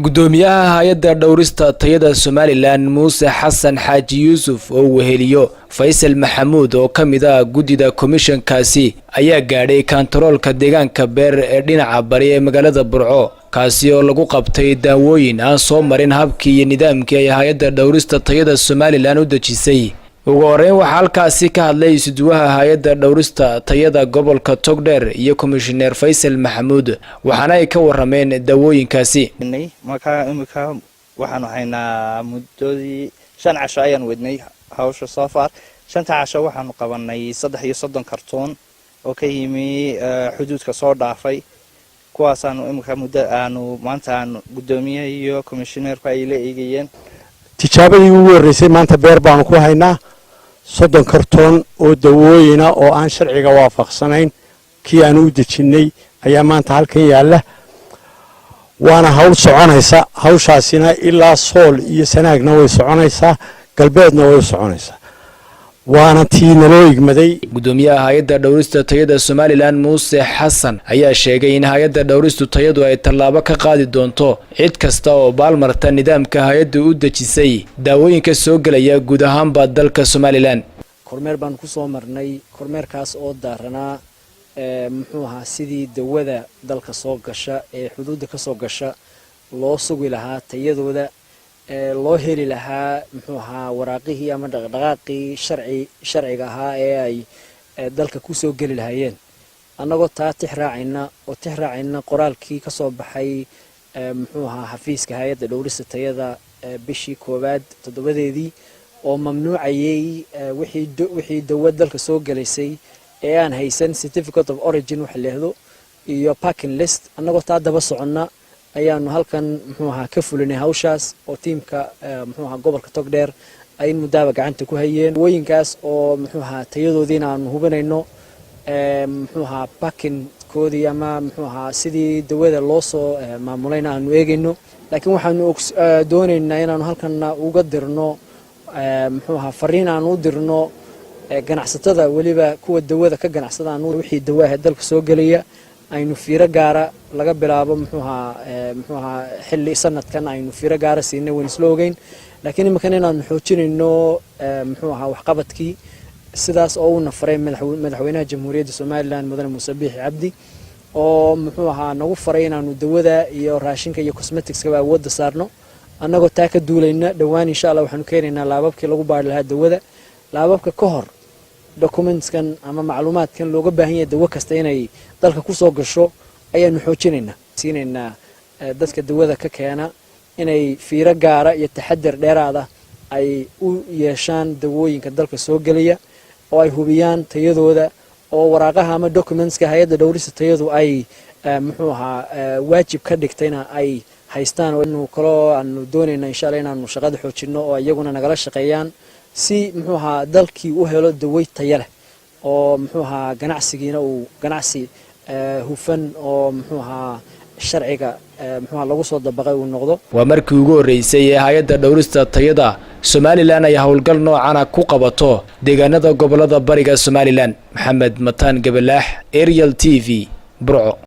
gudoomiyaha hay'adda dhowrista tayada Somaliland Muuse Xasan Xaaji Yuusuf oo weheliyo Faysal Maxamuud oo kamid ah gudida commission-kaasi ayaa gaadhay kantaroolka deegaanka beer ee dhinaca bari ee magaalada Burco kaasi oo lagu qabtay daawooyin aan soo marin habkii iyo nidaamkii ay hay'adda dhowrista tayada Somaliland u dejisay. ugu horeyn waxaa halkaasi ka hadlay isduwaha hay'adda dhowrista tayada gobolka Togdheer iyo commissioner Faysal Maxamuud waxaana ay ka warameen daawooyinkaasi. imika waxaanu haynaa muddadii 5 casho ayaan wadnay hawsha soo far 5 casho waxaanu qabanay 3 kartoon oo ka yimi xuduudka soo dhaafay kuwaasaanu imika muddo aanu maanta aan gudoomiyaha iyo commissionerku ay la eegayeen tijaabadii ugu horeysay maanta beer baanu ku haynaa 30 kartoon oo dawooyina oo aan sharciga waafaqsanayn kii aan u dejinay ayaa maanta halkan yaala waana hawl soconaysa hawshaasina ilaa Sool iyo Sanaagna way soconaysaa galbeedna way soconaysaa waana tiina loo igmaday. gudoomiyaha hay'adda dhowrista tayada Somaliland Muuse Xasan ayaa sheegay in hay'adda dhowrista tayadu ay tallaabo ka qaadi doonto cid kasta oo baalmarta nidaamka hay'addu u dejisay daawooyinka soo galaya guud ahaanba dalka Somaliland. kormeer baan ku soo marnay kormeerkaas oo daarana sidii dawada dalka soo gasha ee xuduudda ka soo gasha loo sugi lahaa tayadooda loo heli lahaa waraaqihii ama dhaqdhaqaaqii sharciga ahaa ee ay dalka ku soo gali lahaayeen annagoo taa tixraacayna qoraalkii ka soo baxay xafiiska hay'adda dhowrista tayada bishii koowaad 7deedii oo mamnuucayay wixii dawad dalka soo galaysay ee aan haysan certificate of origin wax leehdo iyo packing list annagoo taa daba soconna ayaanu halkan ka fulinay hawshaas oo tiimka gobolka Togdheer ay mudaaba gacanta ku hayeen wooyinkaas oo tayadoodiina aan hubinayno packing koodii ama sidii dawada loo soo maamulayna aanu eegayno laakiin waxaanu doonaynaa inaanu halkan uga dirno fariin aan u dirno ganacsatada waliba kuwa dawada ka ganacsadaan wixii dawada dalka soo galaya aynu fiiro gaara laga bilaabo xilli sanadkan aynu fiiro gaara siinay waan isla ogeyn laakiin iminkan inaanu xoojinayno waxqabadkii sidaas oo uu nafaray madaxweynaha jamhuuriyadda Somaliland Mudane Muuse Biixi Cabdi oo nagu faray inaanu dawada iyo raashinka iyo cosmetics ka wada saarno annagoo taa ka duulayna dhawaan insha Allah waxaanu keenaynaa laababkii lagu baari lahaa dawada laababka ka hor documentskan ama macluumaadkan looga baahan yahay dawo kasta inay dalka ku soo gasho ayaanu xoojinaynaa dadka dawada ka keena inay fiiro gaara iyo taxaddar dheeraad ah ay u yeeshaan dawooyinka dalka soo galaya oo ay hubiyaan tayadooda oo waraaqaha ama documentska hay'adda dhowrista tayadu ay waajib ka dhigtayna ay haystaan oo inuu kala aanu doonayna insha Allah inaanu shaqada xoojino oo iyaguna nagala shaqeeyaan si dalkii u helo daway tayo leh oo ganacsigiina uu ganacsi hufan oo sharciga lagu soo dabaqay uu noqdo. waa markii ugu horeysay ee hay'adda dhowrista tayada Somaliland ay hawlgal noocan ku qabato deegaanada gobolada bariga Somaliland. Maxamed Mataan Gabalaax, Ariel TV, Burco.